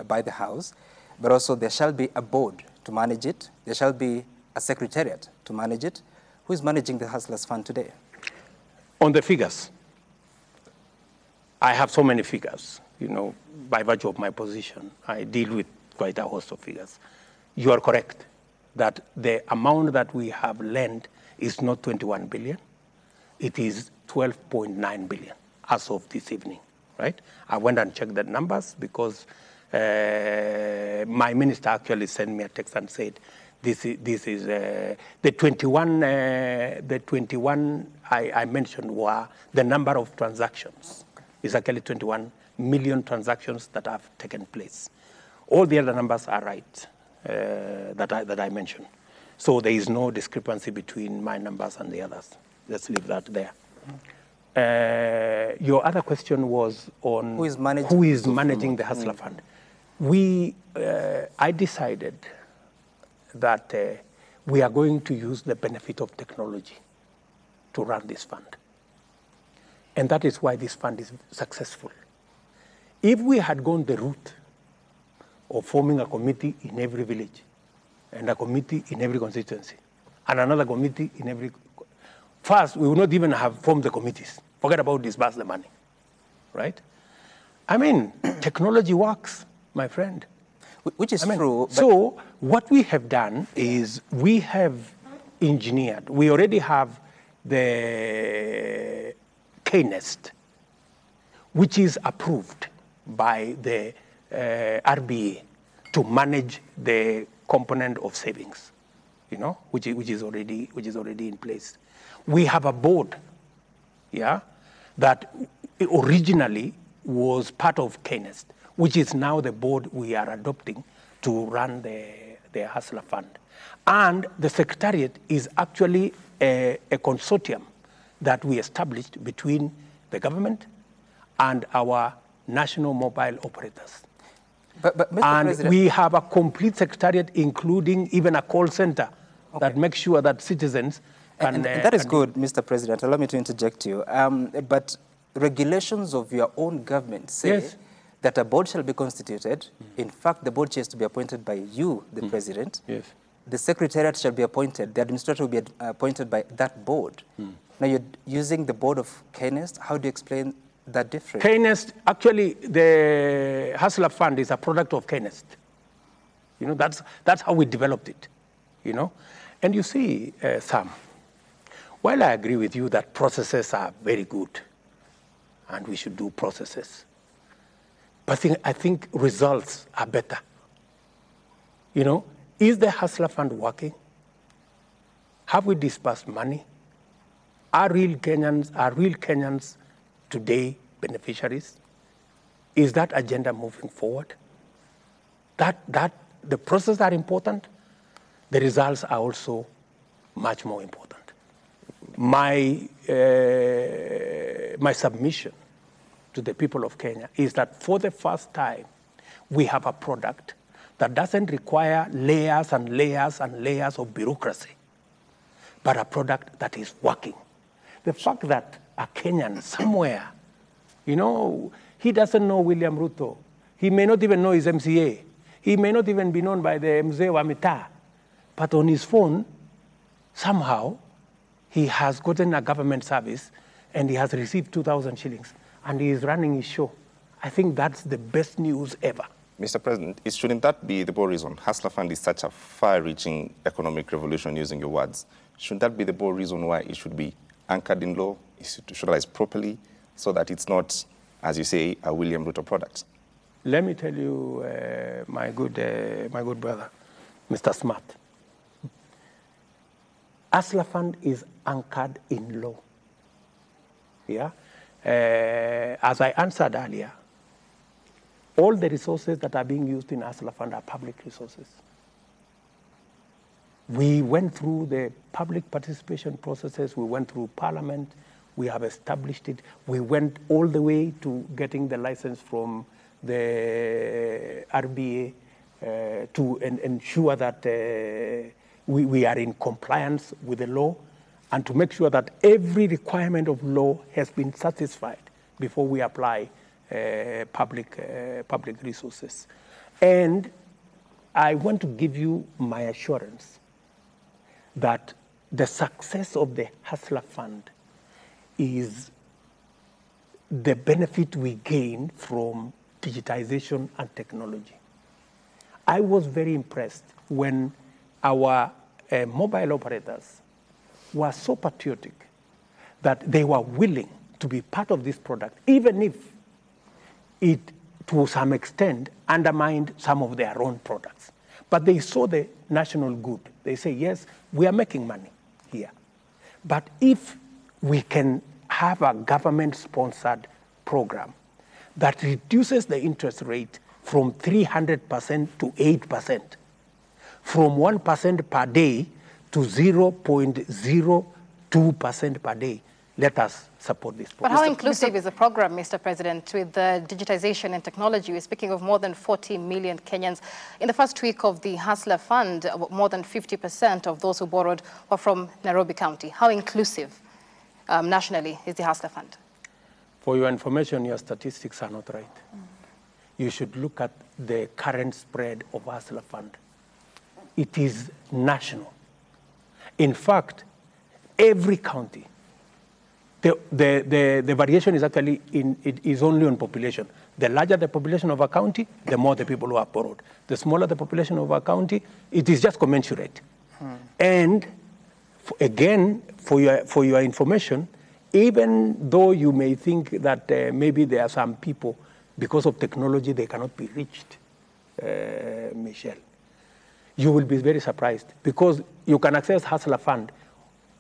by the House, but also there shall be a board to manage it. There shall be a secretariat to manage it. Who is managing the Hustlers Fund today? On the figures, I have so many figures, by virtue of my position. I deal with quite a host of figures. You are correct that the amount that we have lent is not 21 billion. It is 12.9 billion as of this evening, right? I went and checked the numbers because my minister actually sent me a text and said, this is the 21 I mentioned were the number of transactions. It's actually 21 million transactions that have taken place. All the other numbers are right that I mentioned. So there is no discrepancy between my numbers and the others. Let's leave that there. Your other question was on who is managing the Hustler Fund. I decided that we are going to use the benefit of technology to run this fund. And that is why this fund is successful. If we had gone the route of forming a committee in every village, and a committee in every constituency, and another committee in every... First, we would not even have formed the committees. Forget about disburse the money, right? I mean, technology works, my friend. Which is true. So what we have done is we have engineered. We already have the K-Nest, which is approved by the RBA to manage the component of savings, which is already in place. We have a board, that originally was part of K-Nest, which is now the board we are adopting to run the Hustler Fund. And the secretariat is actually a consortium that we established between the government and our national mobile operators. But Mr. And President, we have a complete secretariat, including even a call center that makes sure that citizens can... And that is good, Mr. President. Allow me to interject you. But regulations of your own government say that a board shall be constituted. In fact, the board chair is to be appointed by you, the president. Yes. The secretariat shall be appointed. The administrator will be appointed by that board. Now, you're using the board of K-Nest. How do you explain that difference? K-Nest, actually, the Hustler Fund is a product of K-Nest. That's how we developed it, And you see, Sam, while I agree with you that processes are very good, and we should do processes, but I think results are better. Is the Hustler Fund working? Have we disbursed money? Are real Kenyans today beneficiaries? Is that agenda moving forward? The processes are important. The results are also much more important. My submission to the people of Kenya is that for the first time, we have a product that doesn't require layers and layers and layers of bureaucracy, but a product that is working. The fact that a Kenyan somewhere, he doesn't know William Ruto. He may not even know his MCA. He may not even be known by the Mzee wa Mitaa. But on his phone, somehow, he has gotten a government service and he has received 2,000 shillings and he is running his show. I think that's the best news ever. Mr. President, shouldn't that be the bold reason? Hustler Fund is such a far-reaching economic revolution, using your words. Shouldn't that be the bold reason why it should be anchored in law, institutionalized properly, so that it's not, as you say, a William Ruto product? Let me tell you, my good brother, Mr. Smart. Hustler Fund is anchored in law. As I answered earlier, all the resources that are being used in Hustler Fund are public resources. We went through the public participation processes. We went through Parliament. We have established it. We went all the way to getting the license from the RBA to ensure that we are in compliance with the law and to make sure that every requirement of law has been satisfied before we apply public resources. And I want to give you my assurance that the success of the Hustler Fund is the benefit we gain from digitization and technology. I was very impressed when our mobile operators were so patriotic that they were willing to be part of this product, even if it, to some extent, undermined some of their own products. But they saw the national good. They say, yes, we are making money here. But if we can have a government-sponsored program that reduces the interest rate from 300% to 8%, from 1% per day to 0.02% per day, let us support this program. But how inclusive is the program, Mr. President, with the digitization and technology? We're speaking of more than 40 million Kenyans. In the first week of the Hustler Fund, more than 50% of those who borrowed were from Nairobi County. How inclusive nationally is the Hustler Fund? For your information, your statistics are not right. You should look at the current spread of Hustler Fund. It is national. In fact, every county, the variation is actually it is only on population. The larger the population of a county, the more the people who have borrowed. The smaller the population of a county, it is just commensurate. And again, for your information, even though you may think that maybe there are some people, because of technology, they cannot be reached, Michelle, you will be very surprised because you can access Hustler Fund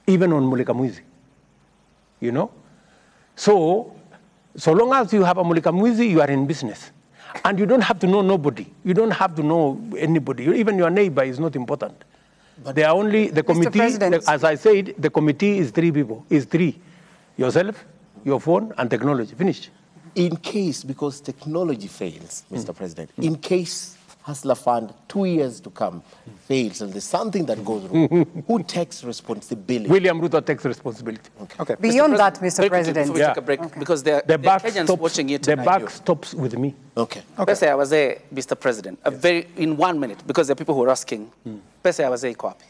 even on Mulika Mwizi. You know? So long as you have a Mulika Mwizi, you are in business. And you don't have to know nobody. You don't have to know anybody. Even your neighbor is not important. But they are only, the committee, as I said, the committee is 3 people, is 3. Yourself, your phone, and technology. Finished. In case, because technology fails, Mr. President, in case Hustler Fund 2 years to come fails and there's something that goes wrong, who takes responsibility? William Ruto takes responsibility. Okay. Beyond that, Mr. President. Before we take a break, because there are Kenyans watching you tonight. The buck stops with me. Okay. Pesa ya wazee, Mr. President, in 1 minute, because there are people who are asking, pesa ya wazee iko wapi?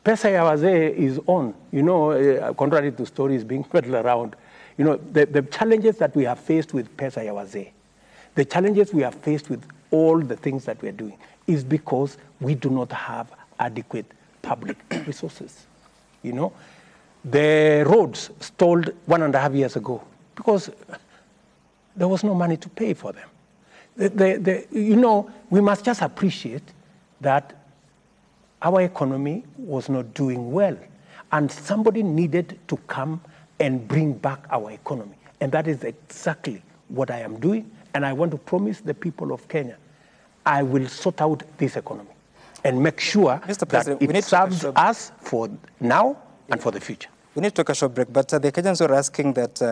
Pesa ya wazee is on. You know, contrary to stories being peddled around, you know, the challenges that we have faced with pesa ya wazee, the challenges we have faced with all the things that we are doing is because we do not have adequate public resources. You know, the roads stalled 1.5 years ago because there was no money to pay for them. You know, we must just appreciate that our economy was not doing well, and somebody needed to come and bring back our economy. And that is exactly what I am doing. And I want to promise the people of Kenya, I will sort out this economy and make sure that it serves us for now and for the future. We need to take a short break, but the Kenyans were asking that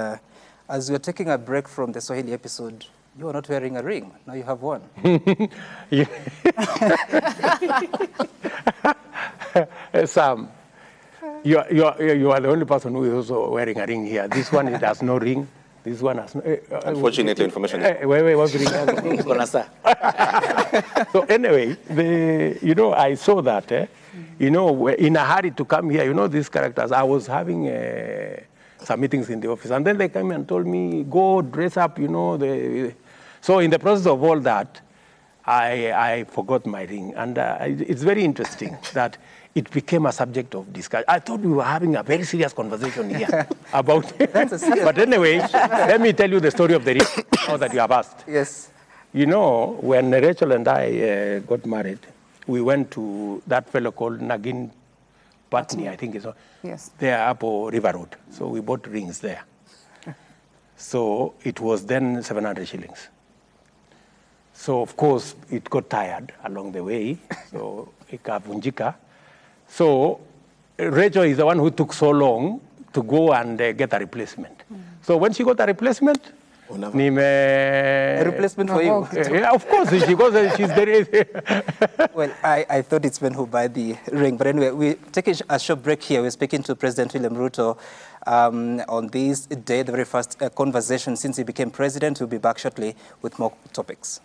as you're taking a break from the Swahili episode, you are not wearing a ring. Now you have one. Sam, you are the only person who is also wearing a ring here. This one, it has no ring. This one has no... Unfortunately, information is... So anyway, you know, I saw that, you know, in a hurry to come here, you know, these characters, I was having some meetings in the office, and then they came and told me, go dress up, you know. So in the process of all that, I forgot my ring. And it's very interesting that it became a subject of discussion. I thought we were having a very serious conversation here about it. But anyway, let me tell you the story of the ring now that you have asked. Yes. You know, when Rachel and I got married, we went to that fellow called Nagin Patni, I think it's there up on River Road. So we bought rings there. So it was then 700 shillings. So of course, it got tired along the way. So ikavunjika. So Rachel is the one who took so long to go and get a replacement. So when she got a replacement, a replacement for you? Yeah, of course, she goes, she's there. Well, I thought it's men who buy the ring. But anyway, we're taking a short break here. We're speaking to President William Ruto. on this day, the very first conversation since he became president. We'll be back shortly with more topics.